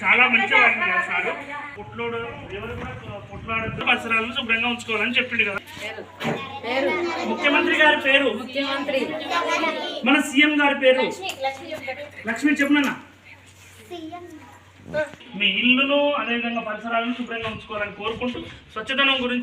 చాలా మంచిగా చేస్తారు. పుట్లోడు ఎవరు కూడా పుట్లాడద్దు, పరిసరాలను శుభ్రంగా ఉంచుకోవాలని చెప్పిండు కదా. ముఖ్యమంత్రి గారి పేరు, మన సీఎం గారి పేరు లక్ష్మి. చెప్పునన్నా మీ ఇల్లును అదేవిధంగా పరిసరాలను శుభ్రంగా ఉంచుకోవాలని కోరుకుంటూ స్వచ్ఛతనం గురించి